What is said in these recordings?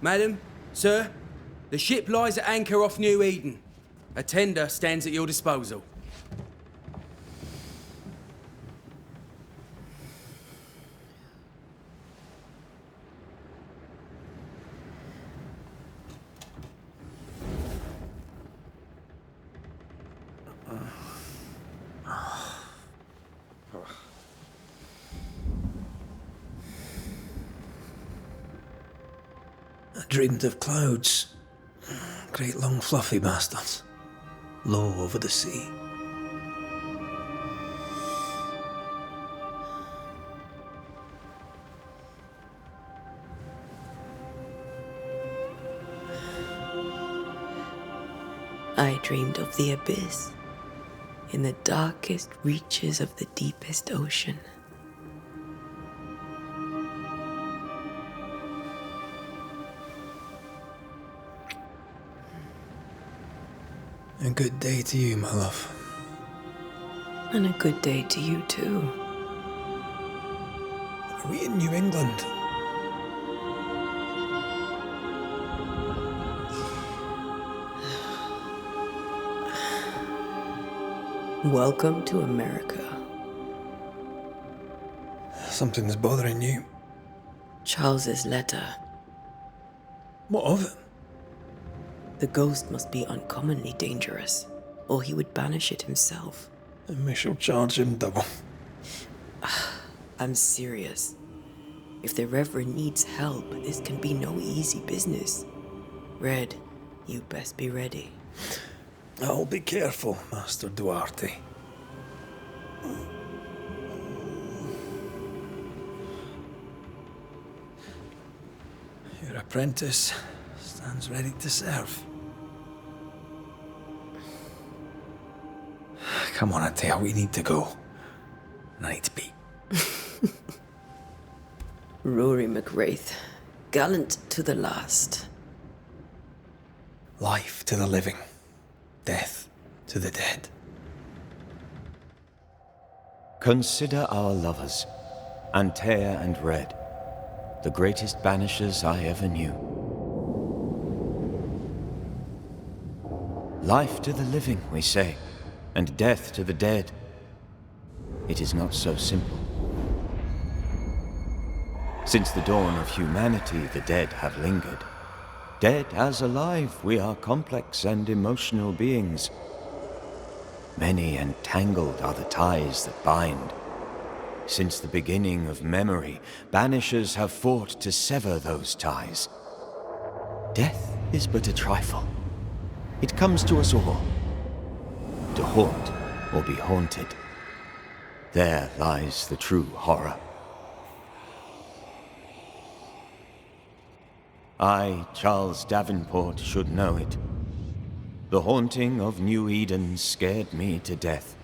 Madam, sir, the ship lies at anchor off New Eden. A tender stands at your disposal. I dreamed of clouds. Great long fluffy bastards. Low over the sea. I dreamed of the abyss, in the darkest reaches of the deepest ocean. A good day to you, my love. And a good day to you too. Are we in New England? Welcome to America. Something's bothering you. Charles's letter. What of it? The ghost must be uncommonly dangerous, or he would banish it himself. And we shall charge him double. I'm serious. If the Reverend needs help, this can be no easy business. Red, you best be ready. I'll be careful, Master Duarte. Your apprentice stands ready to serve. Come on, Atea, we need to go. I need to be. Rory McWraith, gallant to the last. Life to the living, death to the dead. Consider our lovers, Antea and Red, the greatest banishers I ever knew. Life to the living, we say, and death to the dead. It is not so simple. Since the dawn of humanity, the dead have lingered. Dead as alive, we are complex and emotional beings. Many and tangled are the ties that bind. Since the beginning of memory, banishers have fought to sever those ties. Death is but a trifle. It comes to us all. To haunt or be haunted. There lies the true horror. I, Charles Davenport, should know it. The haunting of New Eden scared me to death.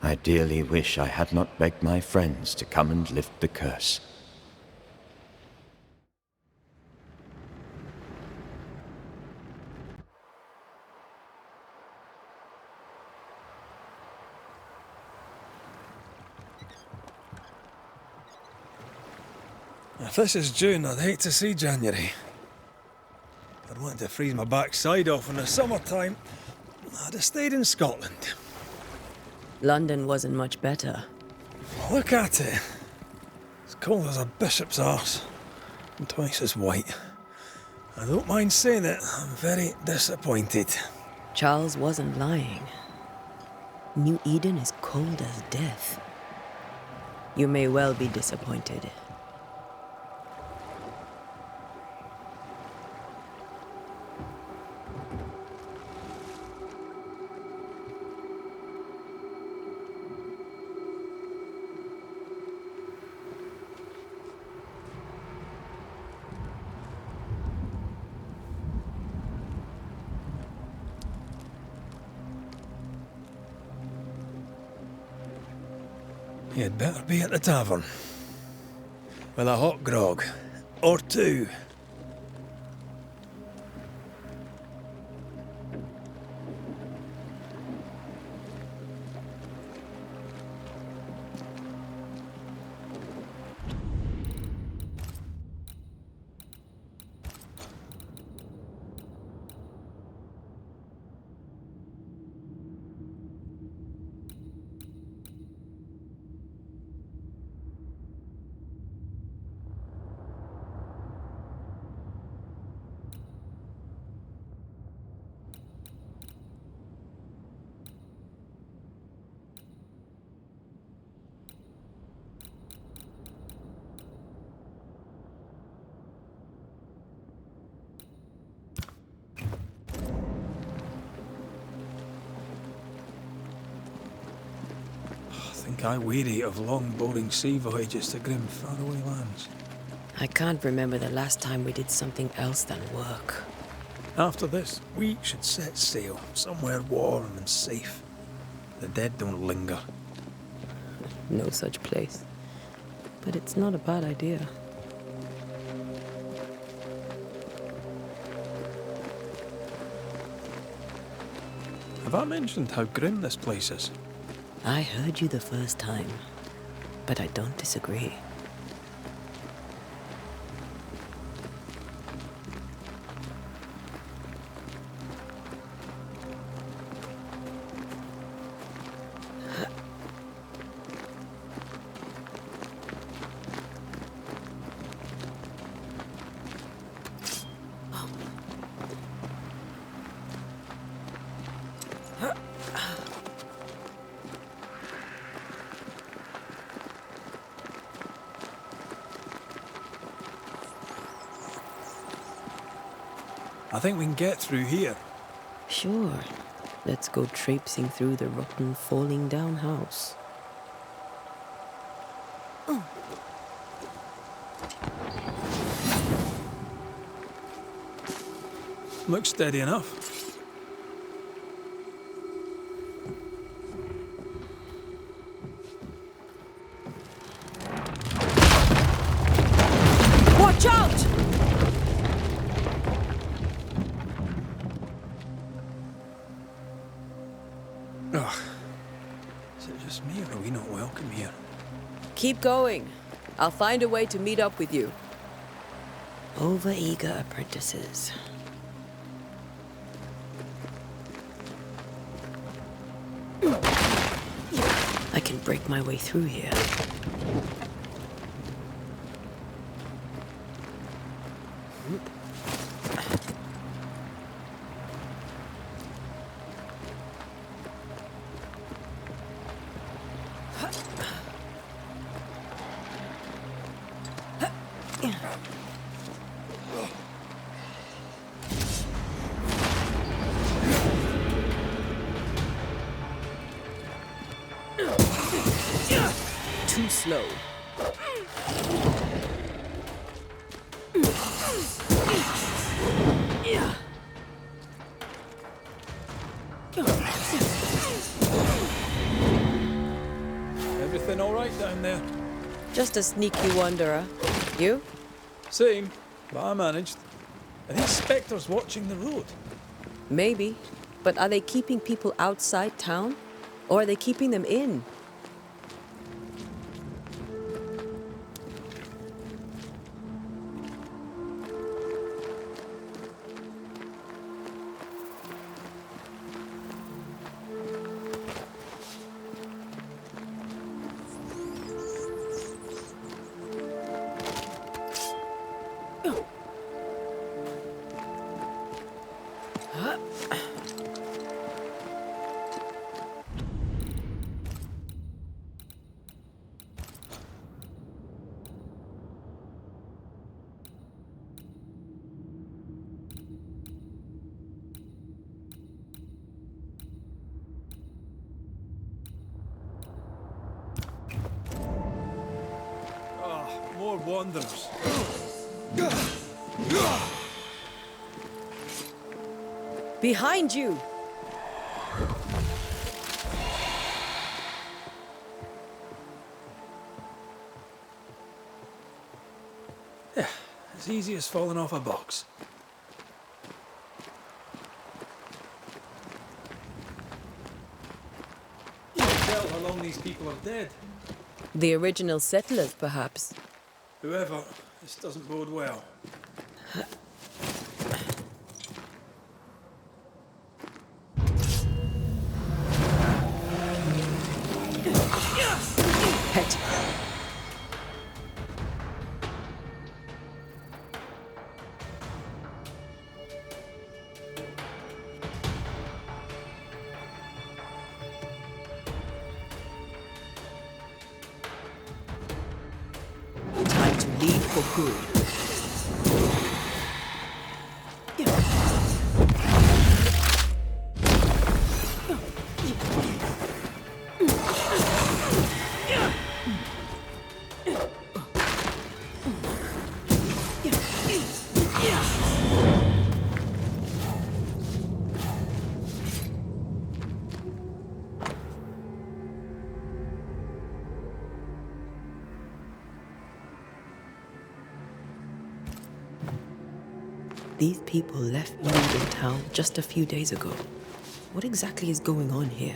I dearly wish I had not begged my friends to come and lift the curse. If this is June, I'd hate to see January. I'd want to freeze my backside off in the summertime. I'd have stayed in Scotland. London wasn't much better. Look at it. As cold as a bishop's arse. And twice as white. I don't mind saying it, I'm very disappointed. Charles wasn't lying. New Eden is cold as death. You may well be disappointed. You'd better be at the tavern. With a hot grog. Or two. think I weary of long, boring sea voyages to grim, faraway lands. I can't remember the last time we did something else than work. After this, we should set sail somewhere warm and safe. The dead don't linger. No such place. But it's not a bad idea. Have I mentioned how grim this place is? I heard you the first time, but I don't disagree. I think we can get through here. Sure. Let's go traipsing through the rotten, falling down house. Looks steady enough. Watch out! Ugh. Is it just me, or are we not welcome here? Keep going. I'll find a way to meet up with you. Overeager apprentices. I can break my way through here. Too slow. Everything all right down there? Just a sneaky wanderer. You? Same, but I managed. Are these spectres watching the road? Maybe. But are they keeping people outside town? Or are they keeping them in? More wanderers. Behind you! Yeah, as easy as falling off a box. You can tell how long these people are dead. The original settlers, perhaps. Whoever, this doesn't bode well. Pet. Time to leave for good. These people left you in town just a few days ago. What exactly is going on here?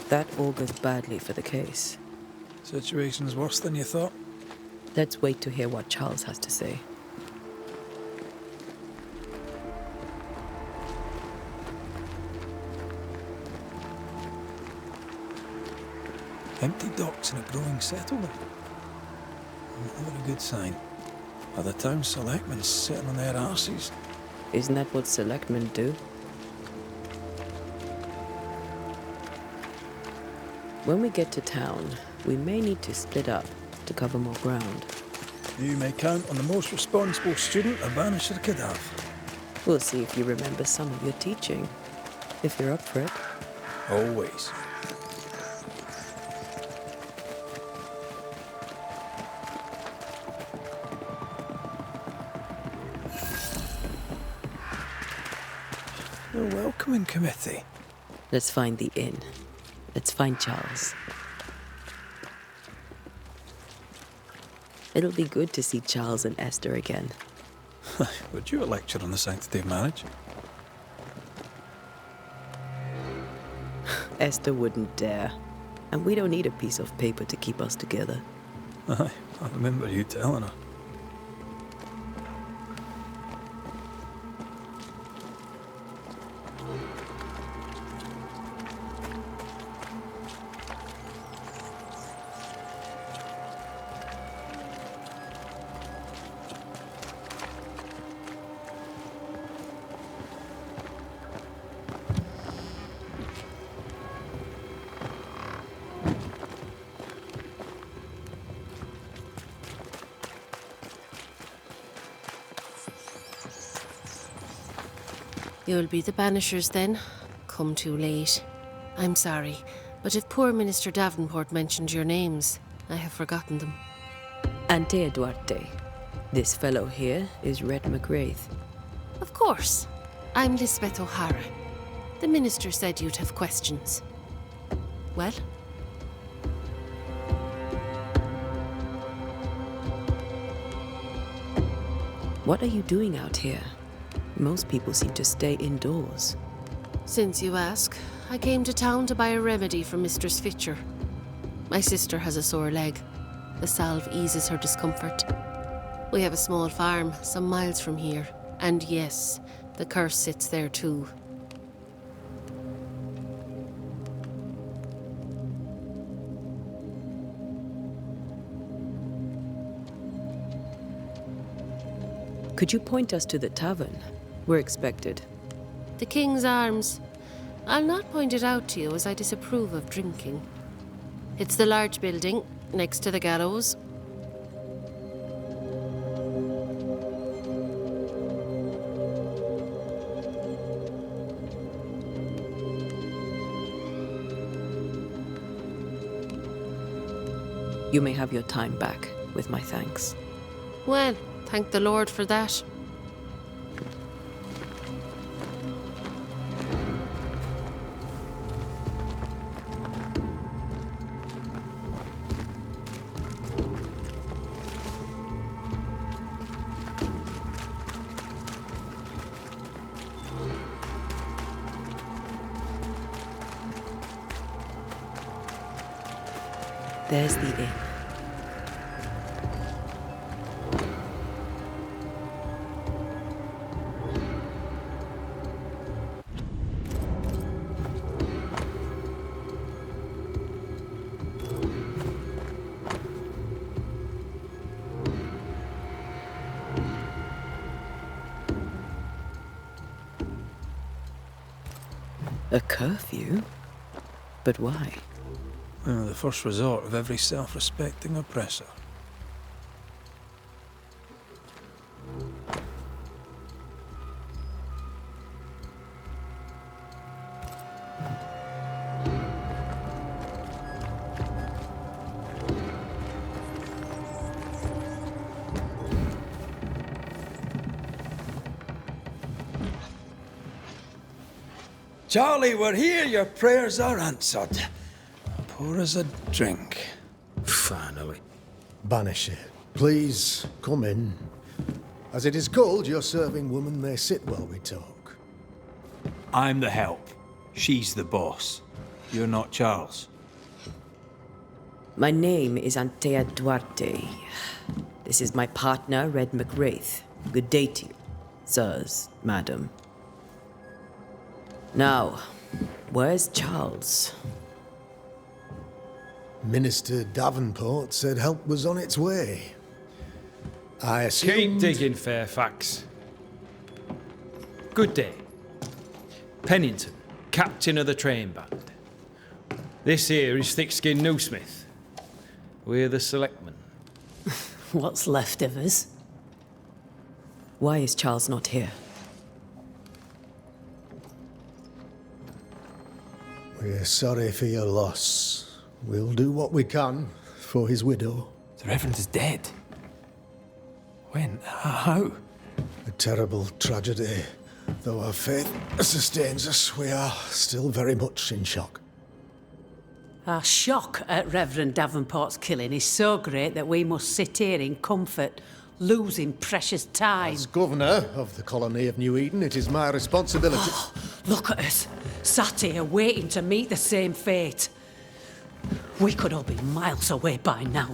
That augurs badly for the case. Situation's worse than you thought. Let's wait to hear what Charles has to say. Empty docks in a growing settlement. Not a good sign. Are the town selectmen sitting on their arses? Isn't that what selectmen do? When we get to town, we may need to split up to cover more ground. You may count on the most responsible student a Banisher could have. We'll see if you remember some of your teaching. If you're up for it. Always. A welcoming committee. Let's find the inn. Let's find Charles. It'll be good to see Charles and Esther again. Would you a lecture on the sanctity of marriage? Esther wouldn't dare. And we don't need a piece of paper to keep us together. Aye, I remember you telling her. You'll be the Banishers then? Come too late. I'm sorry, but if poor Minister Davenport mentioned your names, I have forgotten them. Ante Duarte. This fellow here is Red McGrath. Of course. I'm Lisbeth O'Hara. The minister said you'd have questions. Well? What are you doing out here? Most people seem to stay indoors. Since you ask, I came to town to buy a remedy for Mistress Fitcher. My sister has a sore leg. The salve eases her discomfort. We have a small farm some miles from here. And yes, the curse sits there too. Could you point us to the tavern? We're expected. The King's Arms. I'll not point it out to you as I disapprove of drinking. It's the large building next to the gallows. You may have your time back, with my thanks. Well, thank the Lord for that. There's the inn. A curfew? But why? The first resort of every self-respecting oppressor. Charlie, we're here. Your prayers are answered. Pour us a drink. Finally. Banisher, please come in. As it is cold, your serving woman may sit while we talk. I'm the help. She's the boss. You're not Charles. My name is Antea Duarte. This is my partner, Red McWraith. Good day to you, sirs, madam. Now, where's Charles? Minister Davenport said help was on its way. I assumed... Keep digging, Fairfax. Good day. Pennington, captain of the train band. This here is Thick-Skinned Newsmith. We're the selectmen. What's left of us? Why is Charles not here? We're sorry for your loss. We'll do what we can for his widow. The Reverend is dead. When? How? A terrible tragedy. Though our faith sustains us, we are still very much in shock. Our shock at Reverend Davenport's killing is so great that we must sit here in comfort, losing precious time. As governor of the colony of New Eden, it is my responsibility... Look at us, sat here waiting to meet the same fate. We could all be miles away by now.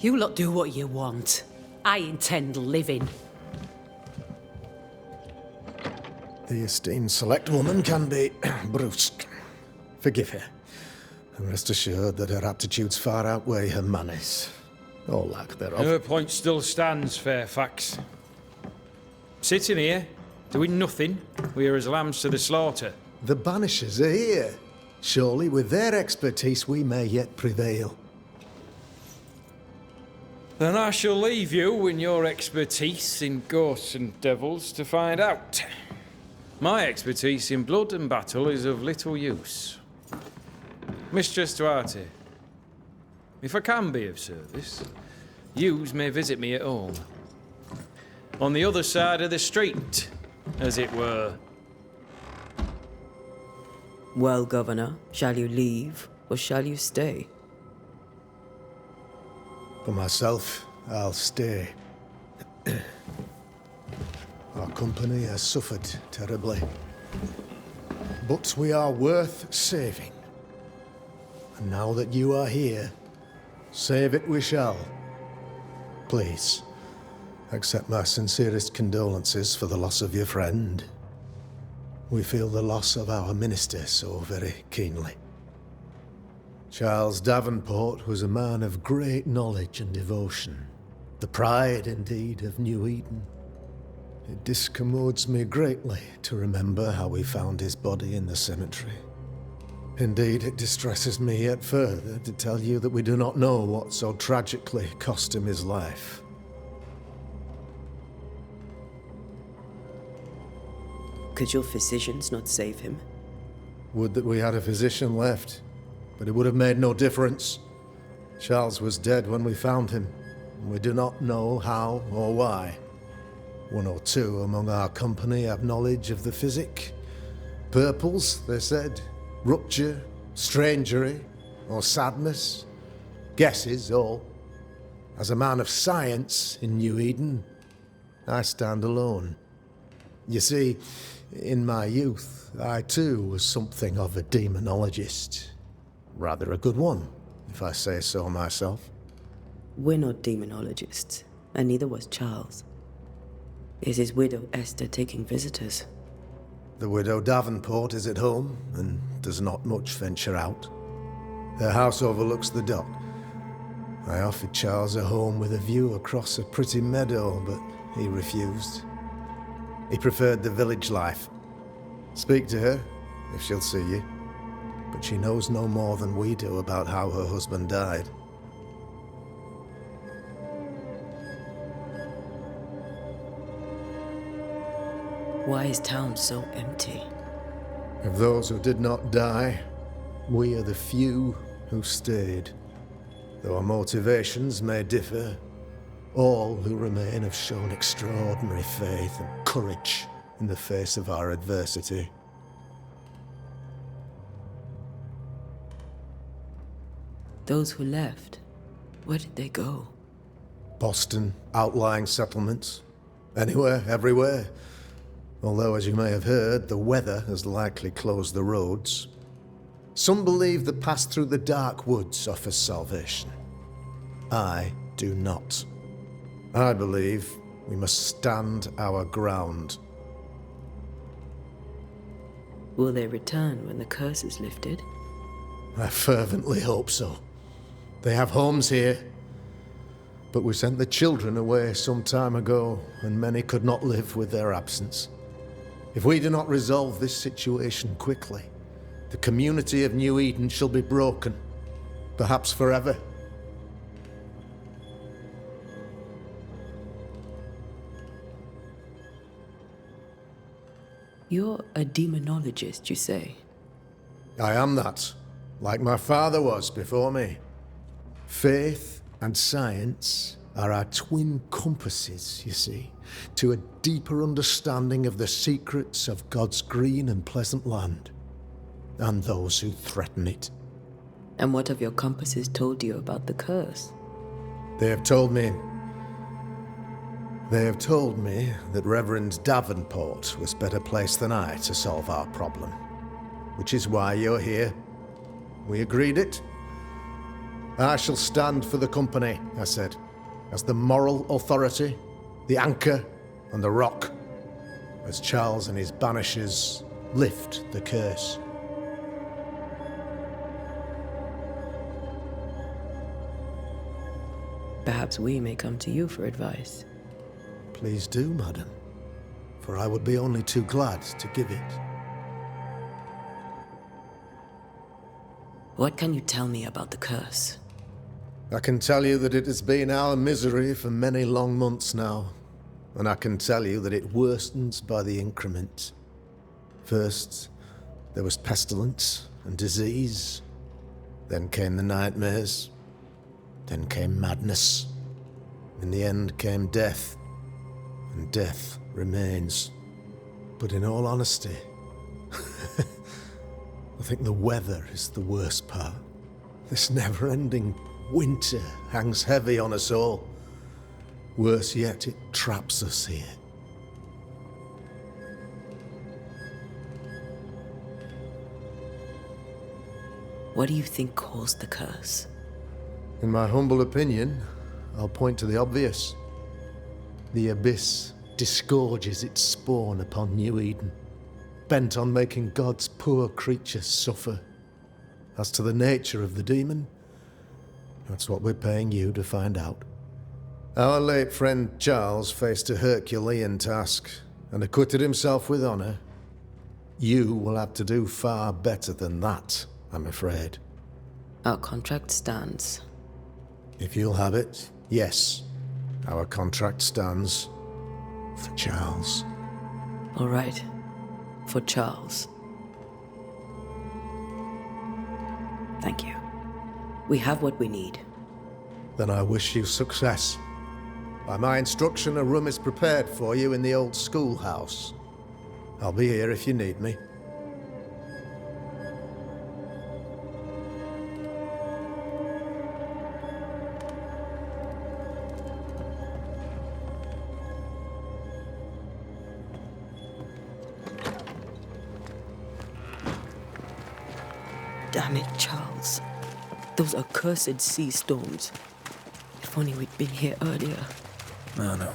You lot do what you want. I intend living. The esteemed select woman can be brusque. Forgive her. And rest assured that her aptitudes far outweigh her manners. Or lack thereof. Her point still stands, Fairfax. Sitting here, doing nothing, we are as lambs to the slaughter. The Banishers are here. Surely with their expertise we may yet prevail. Then I shall leave you in your expertise in ghosts and devils to find out. My expertise in blood and battle is of little use. Mistress Duarte, if I can be of service, yous may visit me at home. On the other side of the street, as it were. Well, Governor, shall you leave or shall you stay? For myself, I'll stay. Our company has suffered terribly. But we are worth saving. And now that you are here, save it we shall. Please, accept my sincerest condolences for the loss of your friend. We feel the loss of our minister so very keenly. Charles Davenport was a man of great knowledge and devotion. The pride, indeed, of New Eden. It discommodes me greatly to remember how we found his body in the cemetery. Indeed, it distresses me yet further to tell you that we do not know what so tragically cost him his life. Could your physicians not save him? Would that we had a physician left, but it would have made no difference. Charles was dead when we found him, and we do not know how or why. One or two among our company have knowledge of the physic. Purples, they said, rupture, strangery, or sadness. Guesses, all. As a man of science in New Eden, I stand alone. You see, in my youth, I too was something of a demonologist. Rather a good one, if I say so myself. We're not demonologists, and neither was Charles. Is his widow Esther taking visitors? The widow Davenport is at home and does not much venture out. Her house overlooks the dock. I offered Charles a home with a view across a pretty meadow, but he refused. He preferred the village life. Speak to her, if she'll see you. But she knows no more than we do about how her husband died. Why is town so empty? Of those who did not die, we are the few who stayed. Though our motivations may differ, all who remain have shown extraordinary faith and courage in the face of our adversity. Those who left, where did they go? Boston, outlying settlements. Anywhere, everywhere. Although, as you may have heard, the weather has likely closed the roads. Some believe the path through the dark woods offers salvation. I do not. I believe we must stand our ground. Will they return when the curse is lifted? I fervently hope so. They have homes here. But we sent the children away some time ago, and many could not live with their absence. If we do not resolve this situation quickly, the community of New Eden shall be broken, perhaps forever. You're a demonologist, you say? I am that, like my father was before me. Faith and science are our twin compasses, you see, to a deeper understanding of the secrets of God's green and pleasant land, and those who threaten it. And what have your compasses told you about the curse? They have told me that Reverend Davenport was better placed than I to solve our problem, which is why you're here. We agreed it. I shall stand for the company, I said, as the moral authority, the anchor, and the rock, as Charles and his Banishers lift the curse. Perhaps we may come to you for advice. Please do, madam, for I would be only too glad to give it. What can you tell me about the curse? I can tell you that it has been our misery for many long months now, and I can tell you that it worsens by the increment. First, there was pestilence and disease. Then came the nightmares. Then came madness. In the end came death, and death remains. But in all honesty, I think the weather is the worst part. This never-ending winter hangs heavy on us all. Worse yet, it traps us here. What do you think caused the curse? In my humble opinion, I'll point to the obvious. The abyss disgorges its spawn upon New Eden, bent on making God's poor creatures suffer. As to the nature of the demon, that's what we're paying you to find out. Our late friend Charles faced a Herculean task and acquitted himself with honor. You will have to do far better than that, I'm afraid. Our contract stands. If you'll have it, yes. Our contract stands for Charles. All right. For Charles. Thank you. We have what we need. Then I wish you success. By my instruction, a room is prepared for you in the old schoolhouse. I'll be here if you need me. Damn it, Charles. Those accursed sea storms. If only we'd been here earlier. I know.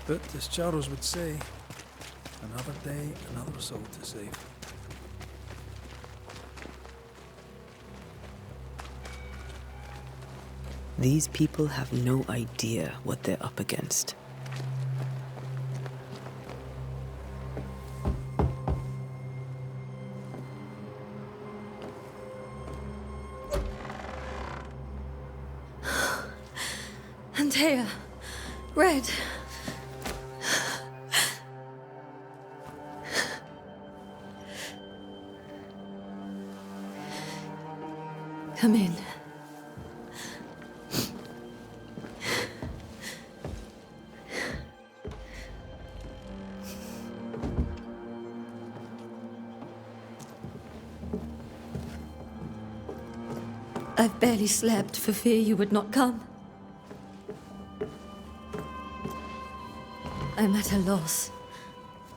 But as Charles would say, another day, another soul to save. These people have no idea what they're up against. Antea, Red. Come in. I've barely slept for fear you would not come. I'm at a loss.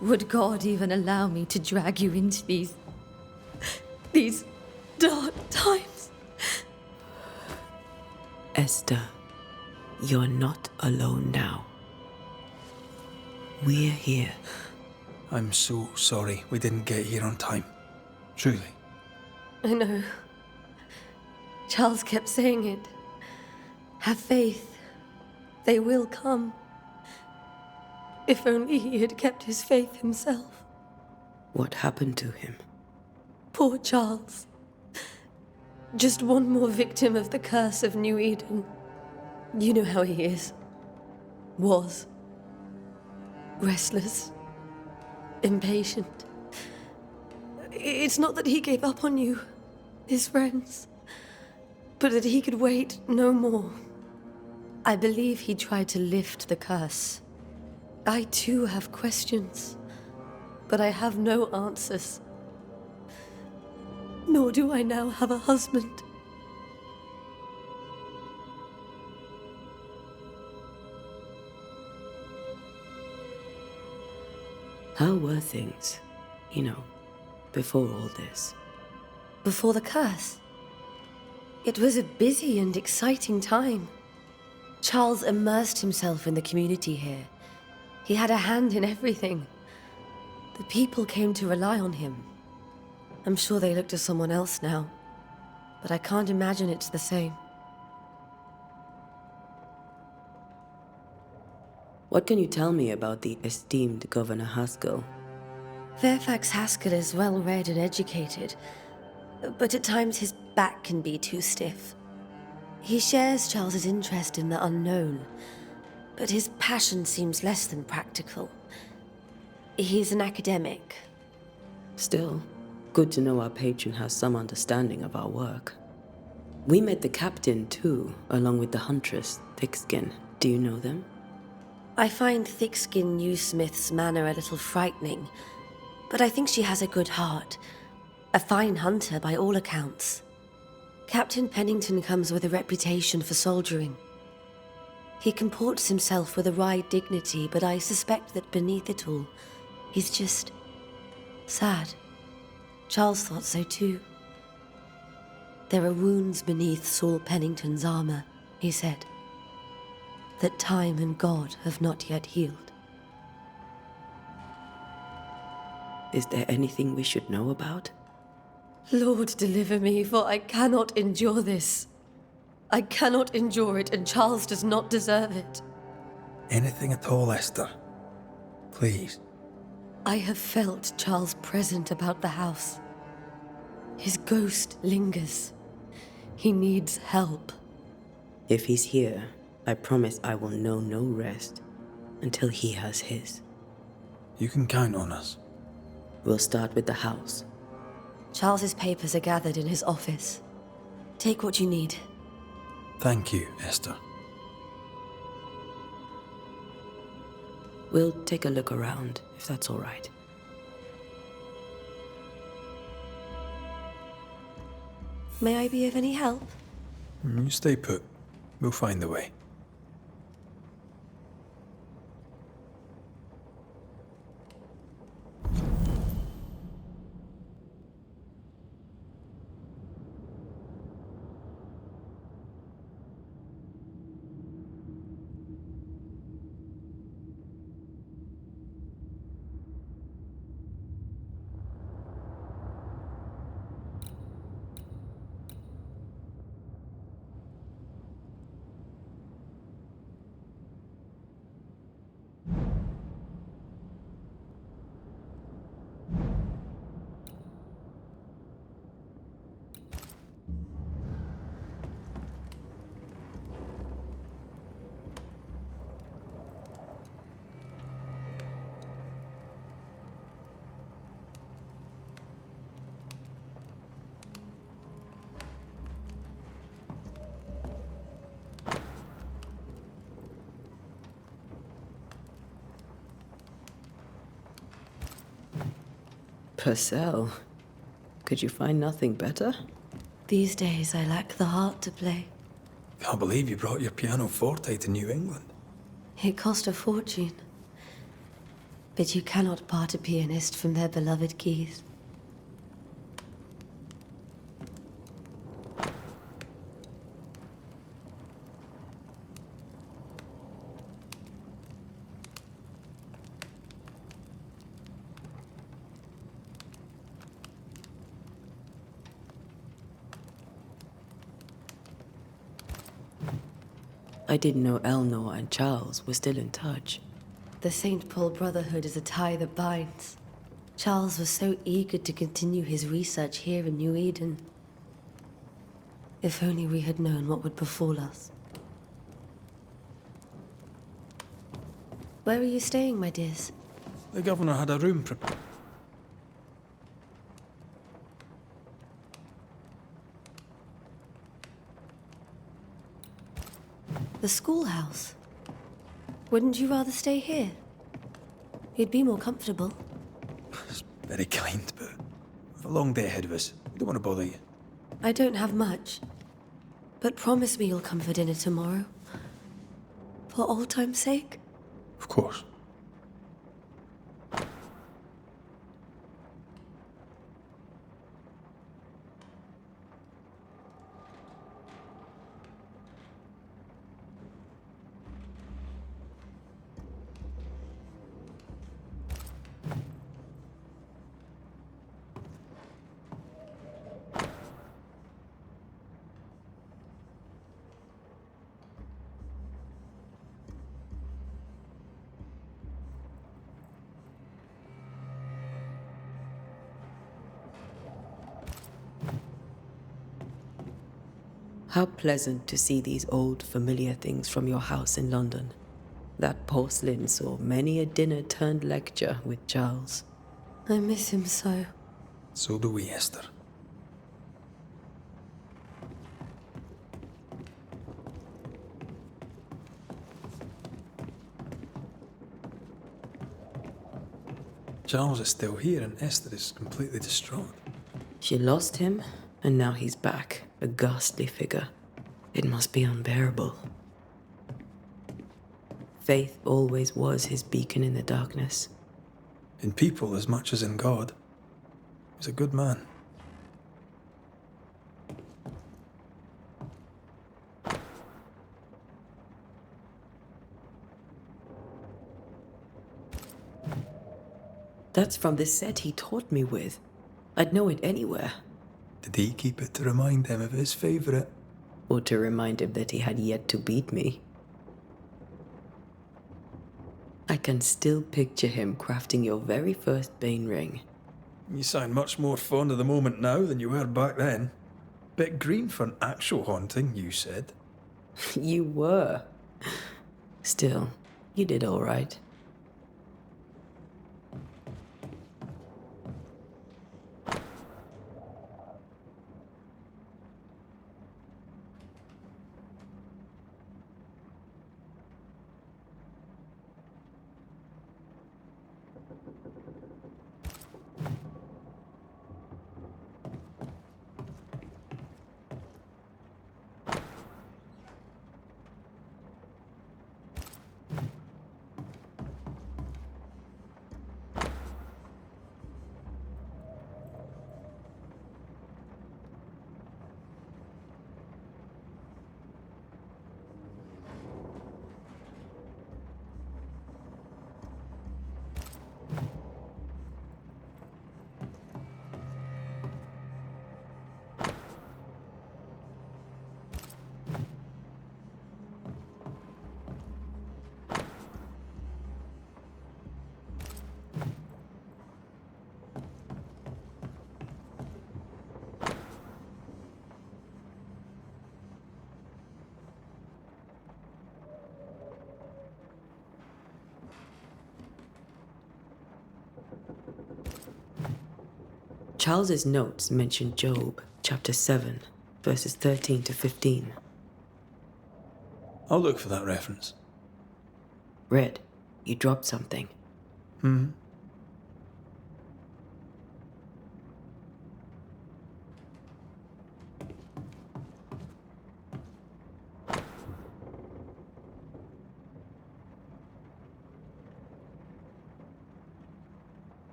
Would God even allow me to drag you into these dark times? Esther, you're not alone now. We're here. I'm so sorry we didn't get here on time. Truly. I know. Charles kept saying it. Have faith. They will come. If only he had kept his faith himself. What happened to him? Poor Charles. Just one more victim of the curse of New Eden. You know how he is. Was. Restless. Impatient. It's not that he gave up on you, his friends, but that he could wait no more. I believe he tried to lift the curse. I too have questions, but I have no answers. Nor do I now have a husband. How were things, before all this? Before the curse? It was a busy and exciting time. Charles immersed himself in the community here. He had a hand in everything. The people came to rely on him. I'm sure they look to someone else now, but I can't imagine it's the same. What can you tell me about the esteemed Governor Haskell? Fairfax Haskell is well read and educated, but at times his back can be too stiff. He shares Charles's interest in the unknown, but his passion seems less than practical. He's an academic. Still, good to know our patron has some understanding of our work. We met the captain, too, along with the huntress, Thickskin. Do you know them? I find Thickskin Newsmith's manner a little frightening, but I think she has a good heart. A fine hunter by all accounts. Captain Pennington comes with a reputation for soldiering. He comports himself with a wry dignity, but I suspect that beneath it all, he's just sad. Charles thought so too. There are wounds beneath Saul Pennington's armor, he said, that time and God have not yet healed. Is there anything we should know about? Lord, deliver me, for I cannot endure this. I cannot endure it, and Charles does not deserve it. Anything at all, Esther. Please. I have felt Charles present about the house. His ghost lingers. He needs help. If he's here, I promise I will know no rest until he has his. You can count on us. We'll start with the house. Charles's papers are gathered in his office. Take what you need. Thank you, Esther. We'll take a look around, if that's all right. May I be of any help? You stay put. We'll find the way. Purcell. Could you find nothing better? These days, I lack the heart to play. Can't believe you brought your pianoforte to New England. It cost a fortune. But you cannot part a pianist from their beloved keys. I didn't know Eleanor and Charles were still in touch. The St. Paul Brotherhood is a tie that binds. Charles was so eager to continue his research here in New Eden. If only we had known what would befall us. Where are you staying, my dears? The governor had a room prepared. The schoolhouse. Wouldn't you rather stay here? You'd be more comfortable. It's very kind, but we've a long day ahead of us. We don't want to bother you. I don't have much. But promise me you'll come for dinner tomorrow. For old time's sake. Of course. How pleasant to see these old, familiar things from your house in London. That porcelain saw many a dinner-turned-lecture with Charles. I miss him so. So do we, Esther. Charles is still here and Esther is completely distraught. She lost him, and now he's back, a ghastly figure. It must be unbearable. Faith always was his beacon in the darkness. In people as much as in God. He's a good man. That's from the set he taught me with. I'd know it anywhere. Did he keep it to remind him of his favourite? Or to remind him that he had yet to beat me. I can still picture him crafting your very first Bane ring. You sound much more fond of the moment now than you were back then. Bit green for an actual haunting, you said. You were. Still, you did all right. Charles's notes mention Job, chapter 7, verses 13 to 15. I'll look for that reference. Red, you dropped something.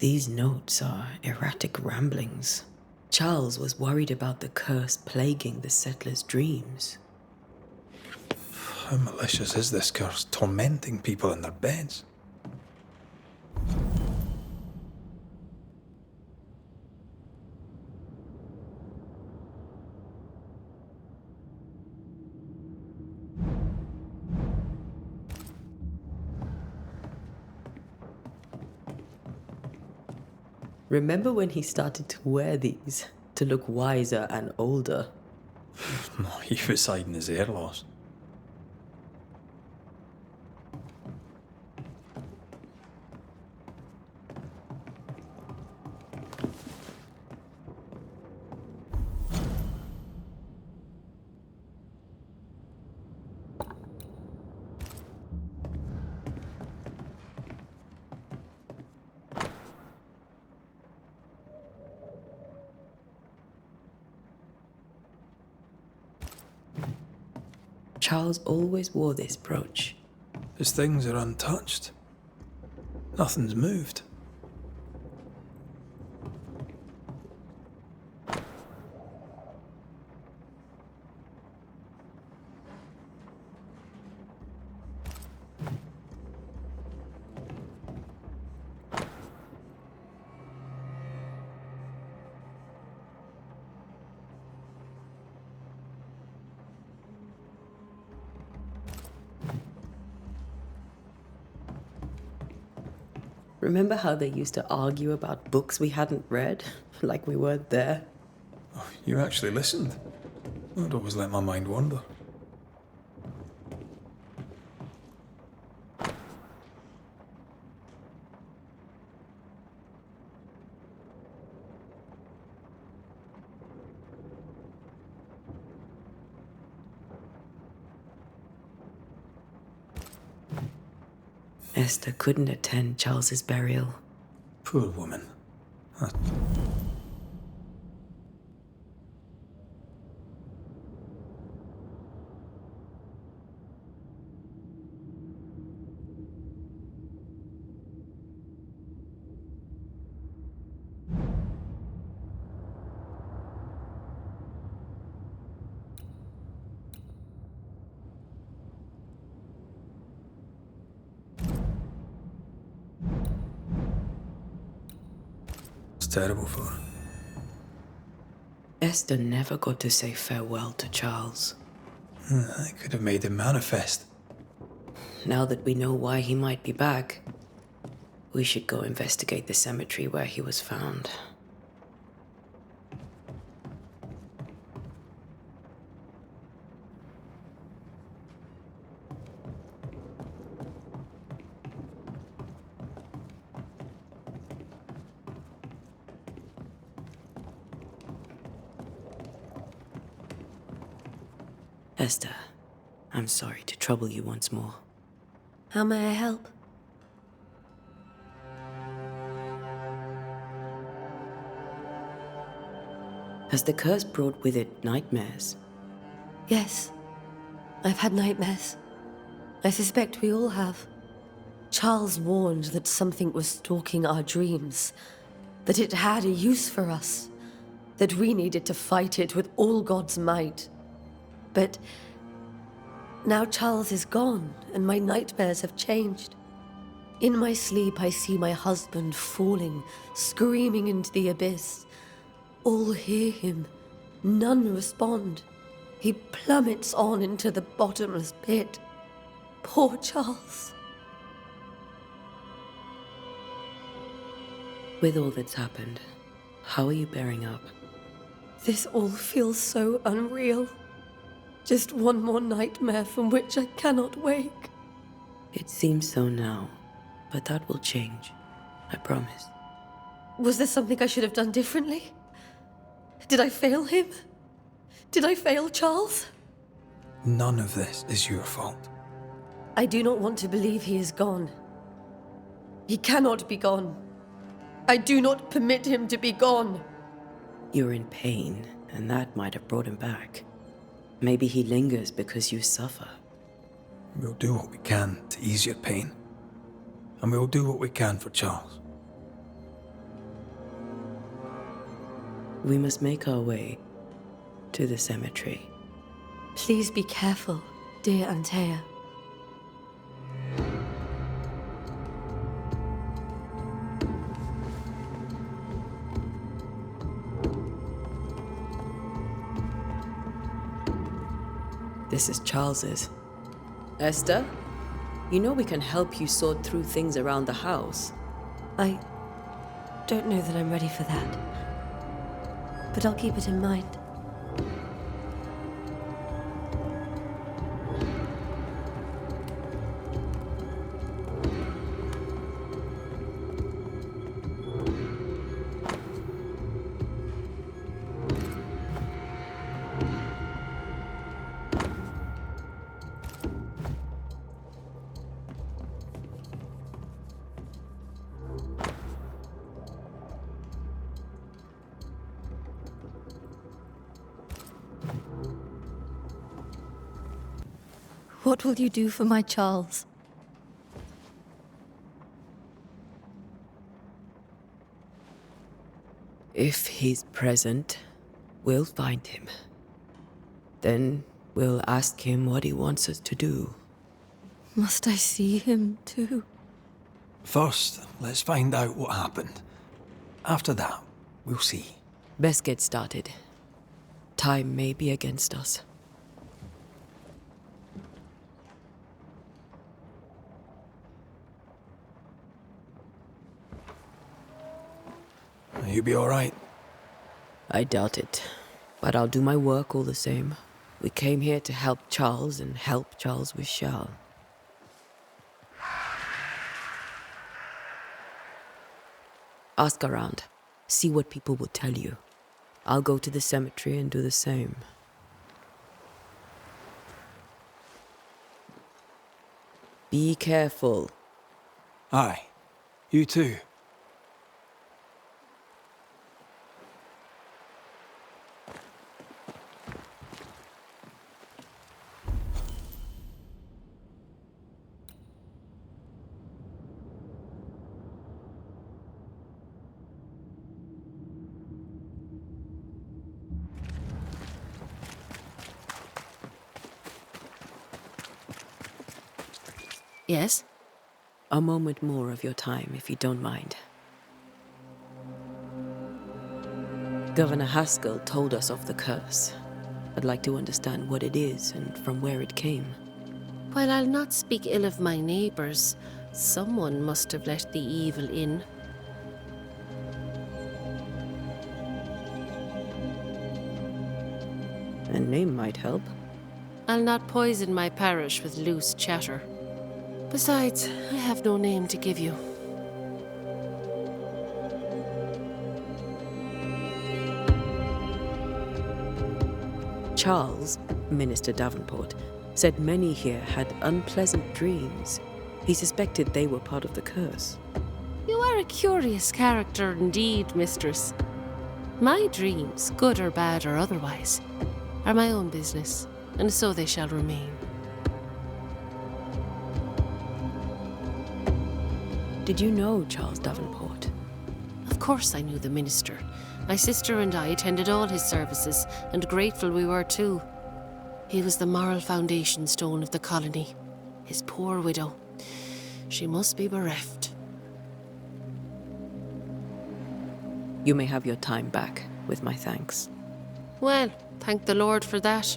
These notes are erratic ramblings. Charles was worried about the curse plaguing the settlers' dreams. How malicious is this curse, tormenting people in their beds? Remember when he started to wear these to look wiser and older? No, he was hiding his hair loss. Charles always wore this brooch. His things are untouched. Nothing's moved. Remember how they used to argue about books we hadn't read? Like we weren't there? Oh, you actually listened. I'd always let my mind wander. Esther couldn't attend Charles's burial. Poor woman. It's terrible for her. Esther never got to say farewell to Charles. I could have made him manifest. Now that we know why he might be back, we should go investigate the cemetery where he was found. Esther, I'm sorry to trouble you once more. How may I help? Has the curse brought with it nightmares? Yes. I've had nightmares. I suspect we all have. Charles warned that something was stalking our dreams, that it had a use for us, that we needed to fight it with all God's might. But now Charles is gone, and my nightmares have changed. In my sleep, I see my husband falling, screaming into the abyss. All hear him. None respond. He plummets on into the bottomless pit. Poor Charles. With all that's happened, how are you bearing up? This all feels so unreal. Just one more nightmare from which I cannot wake. It seems so now, but that will change. I promise. Was there something I should have done differently? Did I fail him? Did I fail Charles? None of this is your fault. I do not want to believe he is gone. He cannot be gone. I do not permit him to be gone. You're in pain, and that might have brought him back. Maybe he lingers because you suffer. We'll do what we can to ease your pain. And we'll do what we can for Charles. We must make our way to the cemetery. Please be careful, dear Antea. This is Charles's. Esther, you know we can help you sort through things around the house. I don't know that I'm ready for that. But I'll keep it in mind. What will you do for my Charles? If he's present, we'll find him. Then we'll ask him what he wants us to do. Must I see him too? First, let's find out what happened. After that, we'll see. Best get started. Time may be against us. You be all right? I doubt it, but I'll do my work all the same. We came here to help Charles and help Charles with Charles. Ask around. See what people will tell you. I'll go to the cemetery and do the same. Be careful. Aye. You too. Yes? A moment more of your time, if you don't mind. Governor Haskell told us of the curse. I'd like to understand what it is and from where it came. While I'll not speak ill of my neighbours, someone must have let the evil in. A name might help. I'll not poison my parish with loose chatter. Besides, I have no name to give you. Charles, Minister Davenport, said many here had unpleasant dreams. He suspected they were part of the curse. You are a curious character indeed, mistress. My dreams, good or bad or otherwise, are my own business, and so they shall remain. Did you know Charles Davenport? Of course I knew the minister. My sister and I attended all his services, and grateful we were too. He was the moral foundation stone of the colony. His poor widow. She must be bereft. You may have your time back, with my thanks. Well, thank the Lord for that.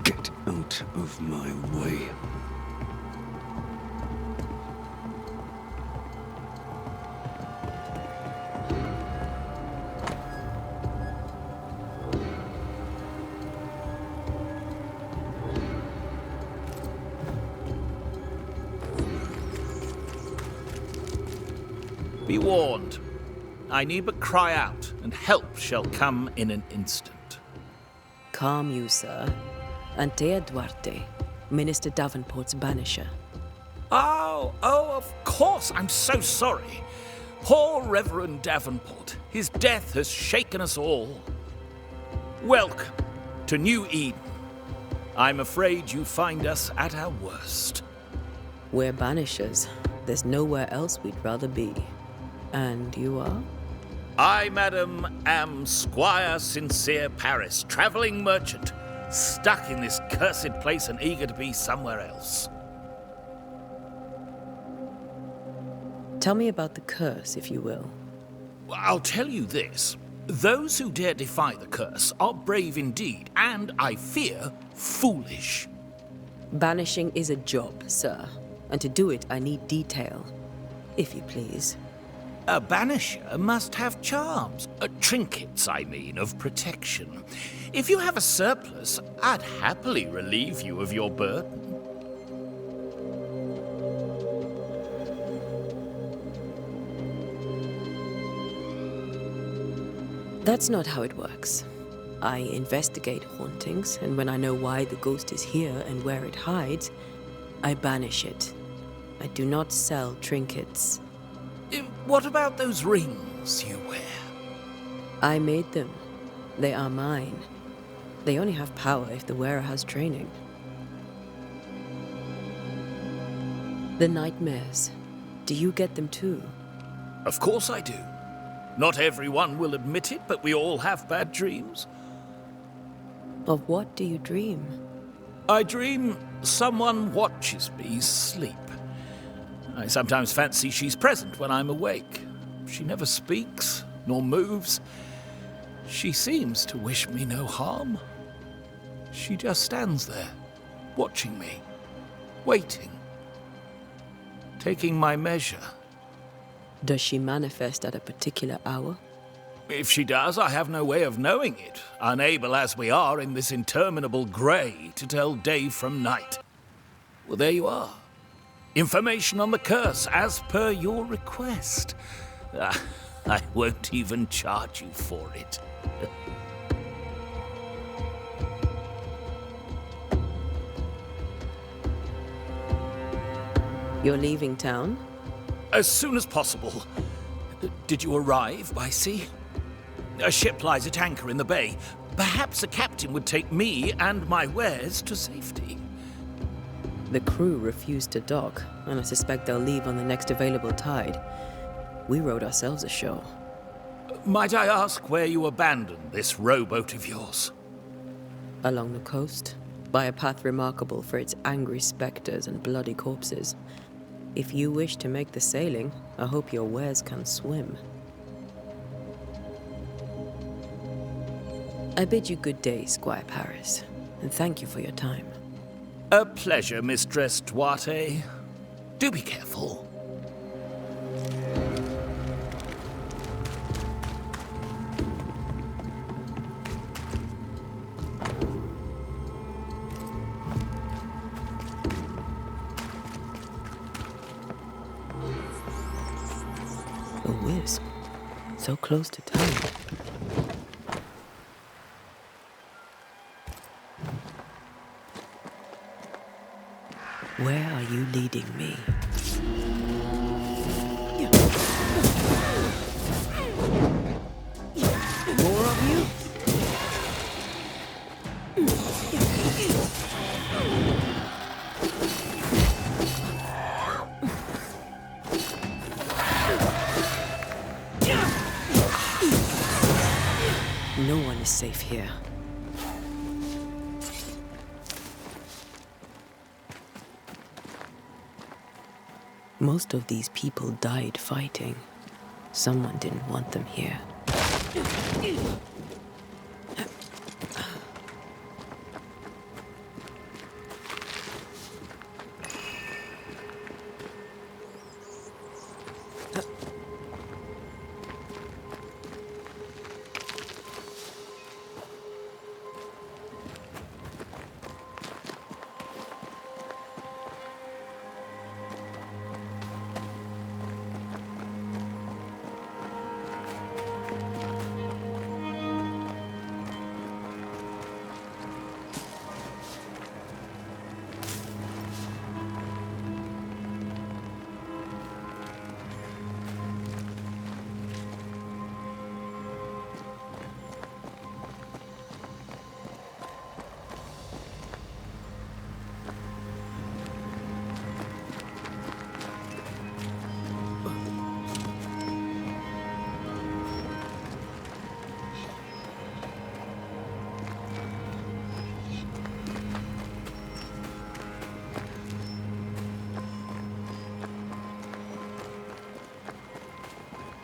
Get out of my way. Be warned. I need but cry out, and help shall come in an instant. Calm you, sir. Antea Duarte, Minister Davenport's banisher. Oh, of course. I'm so sorry. Poor Reverend Davenport. His death has shaken us all. Welcome to New Eden. I'm afraid you find us at our worst. We're Banishers. There's nowhere else we'd rather be. And you are? I, madam, am Squire Sincere Paris, travelling merchant, stuck in this cursed place and eager to be somewhere else. Tell me about the curse, if you will. I'll tell you this. Those who dare defy the curse are brave indeed, and, I fear, foolish. Banishing is a job, sir. And to do it, I need detail. If you please. A banisher must have charms. Trinkets, I mean, of protection. If you have a surplus, I'd happily relieve you of your burden. That's not how it works. I investigate hauntings, and when I know why the ghost is here and where it hides, I banish it. I do not sell trinkets. What about those rings you wear? I made them. They are mine. They only have power if the wearer has training. The nightmares. Do you get them too? Of course I do. Not everyone will admit it, but we all have bad dreams. Of what do you dream? I dream someone watches me sleep. I sometimes fancy she's present when I'm awake. She never speaks, nor moves. She seems to wish me no harm. She just stands there, watching me, waiting, taking my measure. Does she manifest at a particular hour? If she does, I have no way of knowing it, unable as we are in this interminable grey to tell day from night. Well, there you are. Information on the curse, as per your request. I won't even charge you for it. You're leaving town? As soon as possible. Did you arrive by sea? A ship lies at anchor in the bay. Perhaps a captain would take me and my wares to safety. The crew refused to dock, and I suspect they'll leave on the next available tide. We rode ourselves ashore. Might I ask where you abandoned this rowboat of yours? Along the coast, by a path remarkable for its angry specters and bloody corpses. If you wish to make the sailing, I hope your wares can swim. I bid you good day, Squire Paris, and thank you for your time. A pleasure, Mistress Duarte. Do be careful. A wisp, so close to time. Where are you leading me? More of you? No one is safe here. Most of these people died fighting. Someone didn't want them here.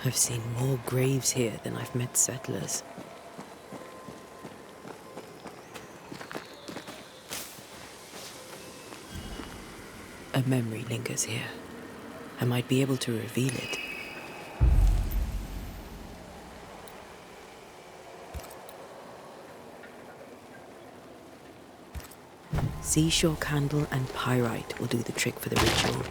I've seen more graves here than I've met settlers. A memory lingers here. I might be able to reveal it. Seashore candle and pyrite will do the trick for the ritual.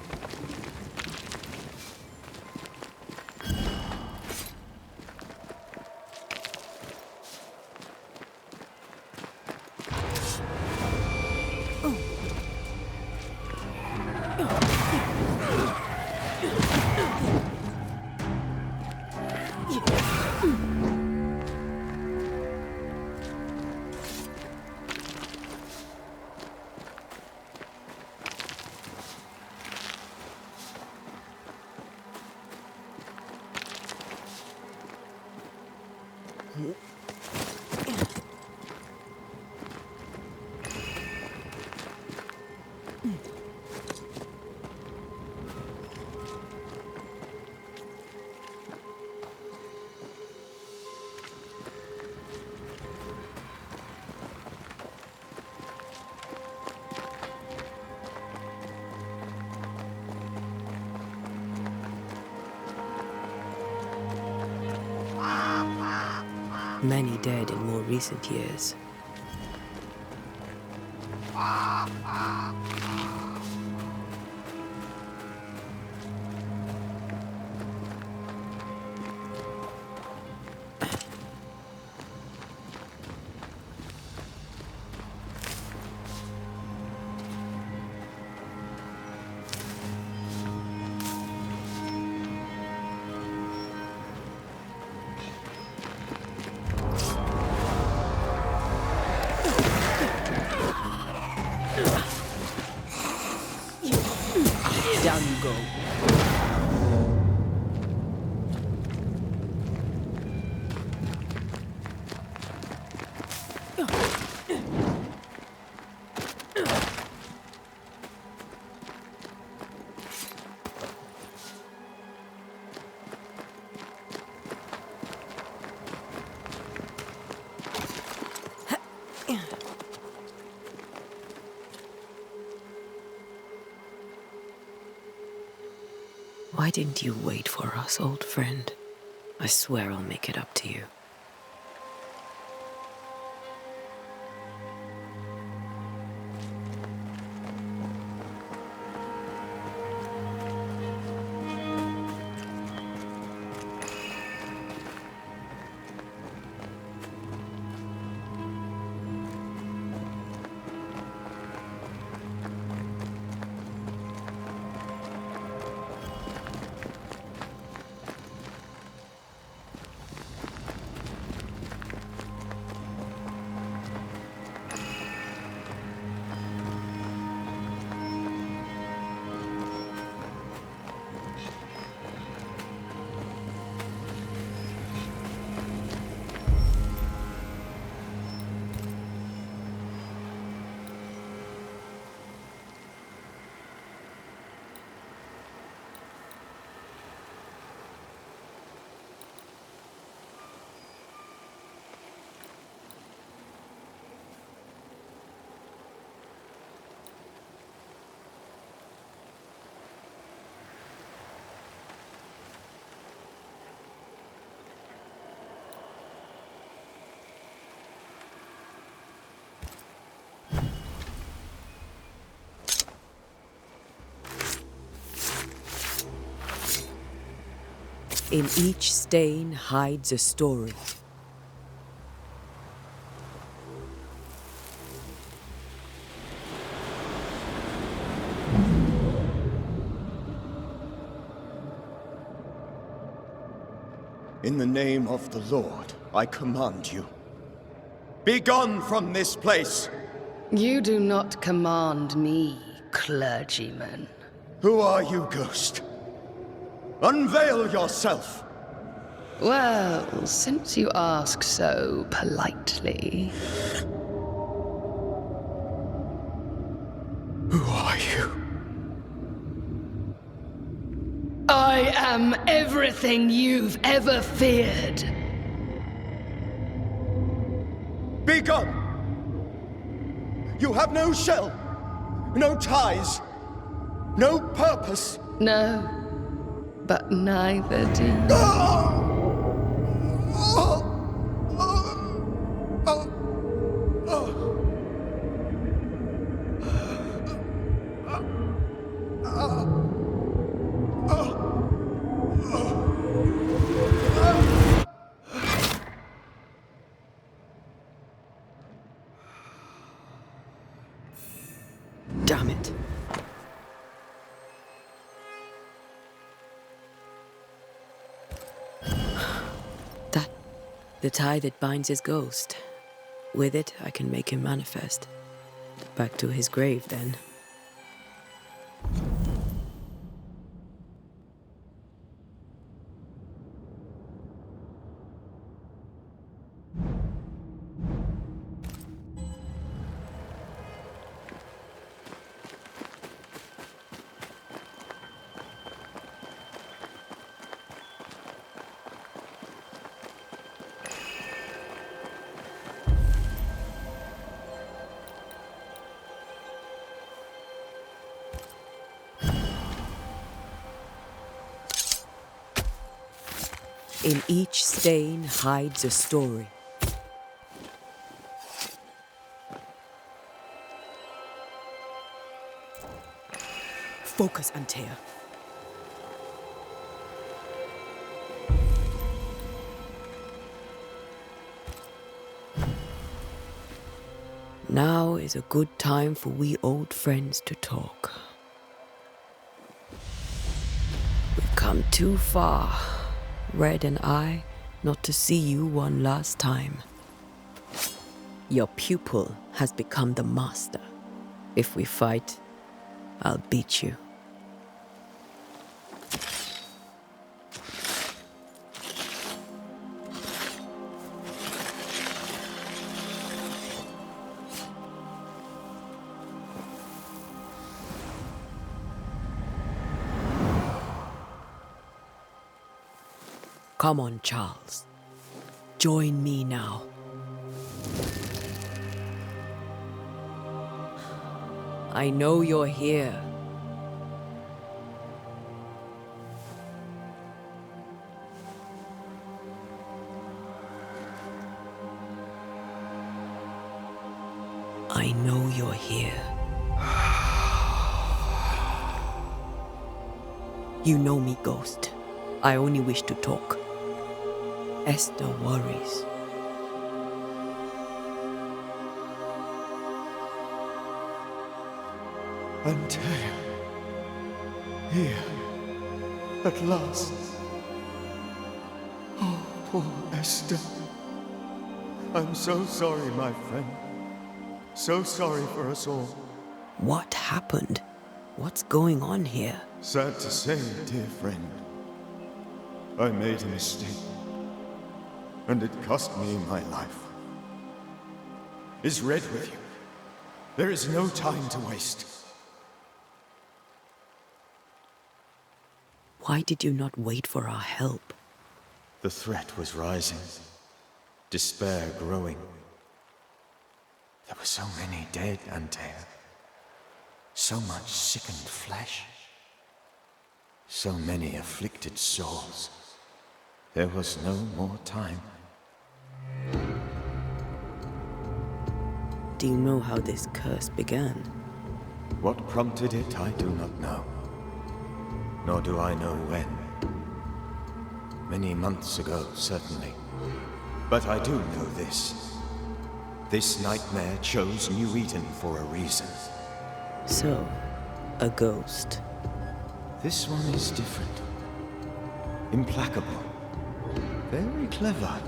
Many dead in more recent years. Down you go. Why didn't you wait for us, old friend? I swear I'll make it up to you. In each stain hides a story. In the name of the Lord, I command you. Be gone from this place! You do not command me, clergyman. Who are you, ghost? Unveil yourself! Well, since you ask so politely... Who are you? I am everything you've ever feared. Be gone! You have no shell, no ties, no purpose. No, but neither do you. Damn it. The tie that binds his ghost. With it, I can make him manifest. Back to his grave, then. In each stain hides a story. Focus, Antea. Now is a good time for we old friends to talk. We've come too far, Red and I, not to see you one last time. Your pupil has become the master. If we fight, I'll beat you. Come on, Charles. Join me now. I know you're here. I know you're here. You know me, Ghost. I only wish to talk. Esther worries. Antea. Here. At last. Oh, poor Esther. I'm so sorry, my friend. So sorry for us all. What happened? What's going on here? Sad to say, dear friend. I made a mistake. And it cost me my life. Is Red with you? There is no time to waste. Why did you not wait for our help? The threat was rising. Despair growing. There were so many dead, Antea. So much sickened flesh. So many afflicted souls. There was no more time. Do you know how this curse began? What prompted it, I do not know. Nor do I know when. Many months ago, certainly. But I do know this. This nightmare chose New Eden for a reason. So, a ghost. This one is different. Implacable. Very clever.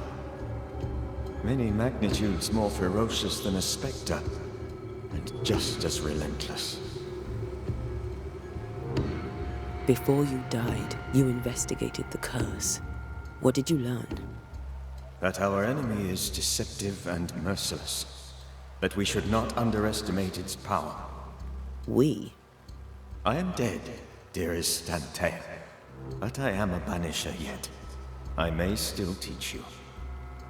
Many magnitudes more ferocious than a spectre, and just as relentless. Before you died, you investigated the curse. What did you learn? That our enemy is deceptive and merciless. That we should not underestimate its power. We? I am dead, dearest Antea. But I am a banisher yet. I may still teach you.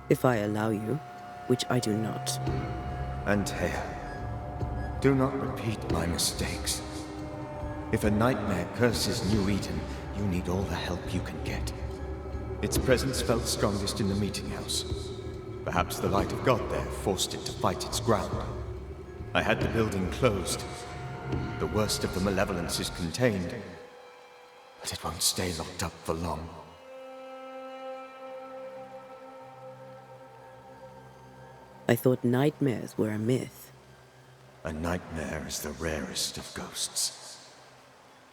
If I allow you, which I do not. Antea, do not repeat my mistakes. If a nightmare curses New Eden, you need all the help you can get. Its presence felt strongest in the meeting house. Perhaps the light of God there forced it to fight its ground. I had the building closed. The worst of the malevolence is contained, but it won't stay locked up for long. I thought nightmares were a myth. A nightmare is the rarest of ghosts.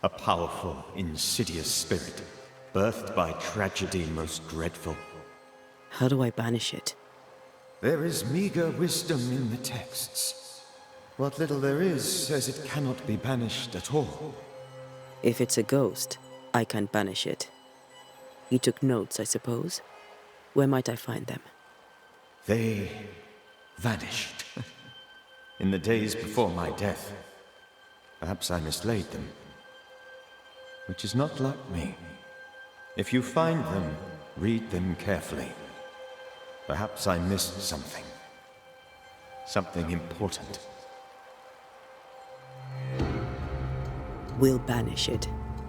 A powerful, insidious spirit, birthed by tragedy most dreadful. How do I banish it? There is meager wisdom in the texts. What little there is says it cannot be banished at all. If it's a ghost, I can't banish it. You took notes, I suppose? Where might I find them? They vanished. In the days before my death. Perhaps I mislaid them. Which is not like me. If you find them, read them carefully. Perhaps I missed something. Something important. We'll banish it,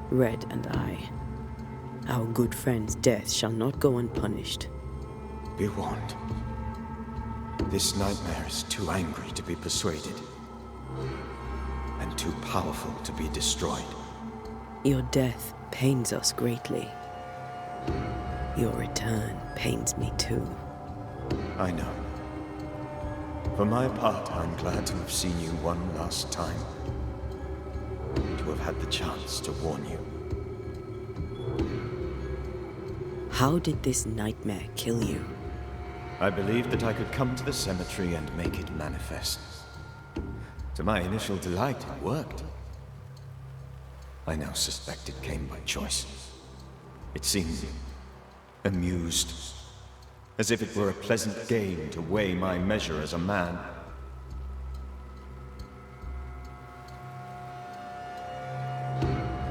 Red and I. Our good friend's death shall not go unpunished. Be warned. This nightmare is too angry to be persuaded. And too powerful to be destroyed. Your death pains us greatly. Your return pains me too. I know. For my part, I'm glad to have seen you one last time. To have had the chance to warn you. How did this nightmare kill you? I believed that I could come to the cemetery and make it manifest. To my initial delight, it worked. I now suspect it came by choice. It seemed amused, as if it were a pleasant game to weigh my measure as a man.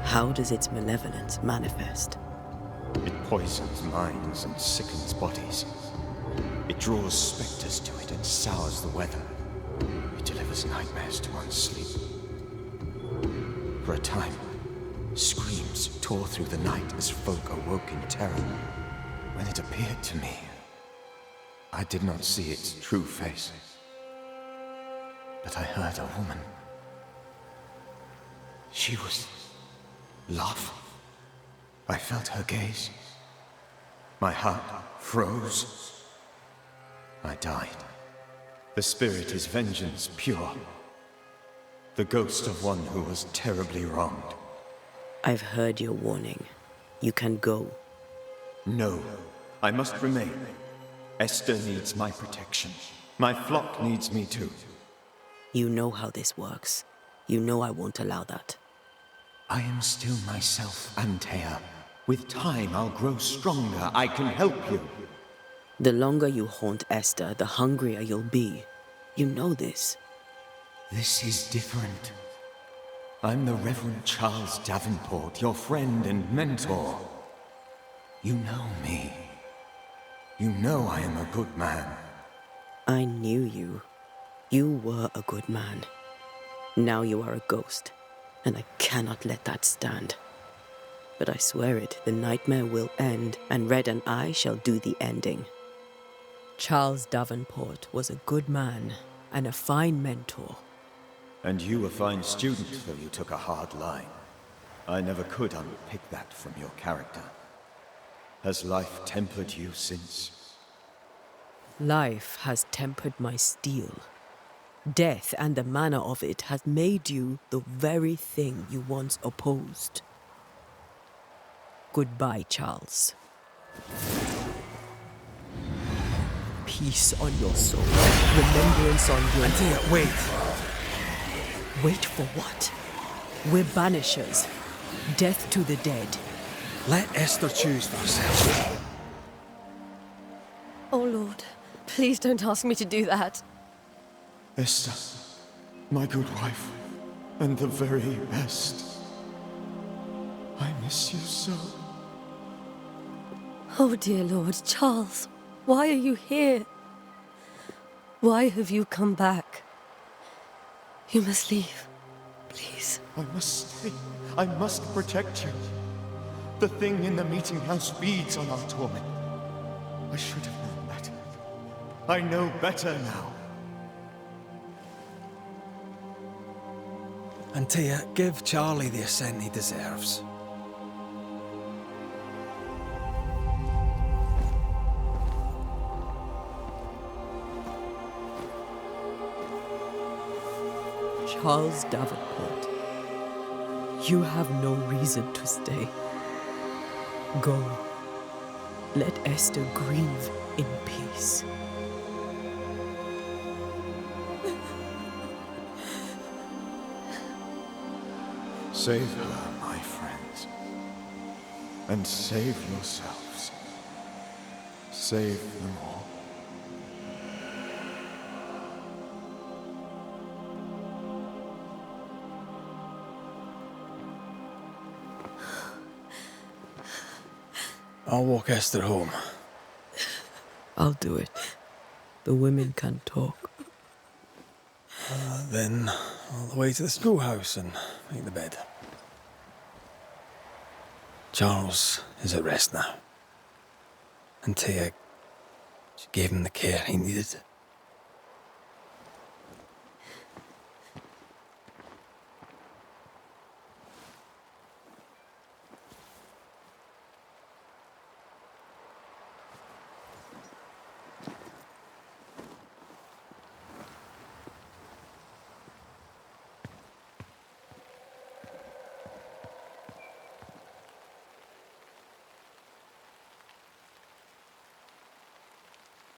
How does its malevolence manifest? It poisons minds and sickens bodies. It draws specters to it and sours the weather. It delivers nightmares to one's sleep. For a time, screams tore through the night as folk awoke in terror. When it appeared to me, I did not see its true face. But I heard a woman. She was love. I felt her gaze. My heart froze. I died. The spirit is vengeance pure. The ghost of one who was terribly wronged. I've heard your warning. You can go. No, I must remain. Esther needs my protection. My flock needs me too. You know how this works. You know I won't allow that. I am still myself, Antea. With time, I'll grow stronger. I can help you. The longer you haunt Esther, the hungrier you'll be. You know this. This is different. I'm the Reverend Charles Davenport, your friend and mentor. You know me. You know I am a good man. I knew you. You were a good man. Now you are a ghost, and I cannot let that stand. But I swear it, the nightmare will end, and Red and I shall do the ending. Charles Davenport was a good man and a fine mentor. And you a fine student, though you took a hard line. I never could unpick that from your character. Has life tempered you since? Life has tempered my steel. Death and the manner of it has made you the very thing you once opposed. Goodbye, Charles. Peace on your soul. Remembrance on your... Antea, wait. Wait for what? We're banishers. Death to the dead. Let Esther choose for herself. Oh, Lord. Please don't ask me to do that. Esther, my good wife, and the very best. I miss you so. Oh, dear Lord, Charles, why are you here? Why have you come back? You must leave, please. I must stay. I must protect you. The thing in the meeting house feeds on our torment. I should have known better. I know better now. Antea, give Charlie the ascent he deserves. Charles Davenport, you have no reason to stay. Go. Let Esther grieve in peace. Save her, my friends. And save yourselves. Save them all. I'll walk Esther home. I'll do it. The women can't talk. Then all the way to the schoolhouse and make the bed. Charles is at rest now. Antea, she gave him the care he needed.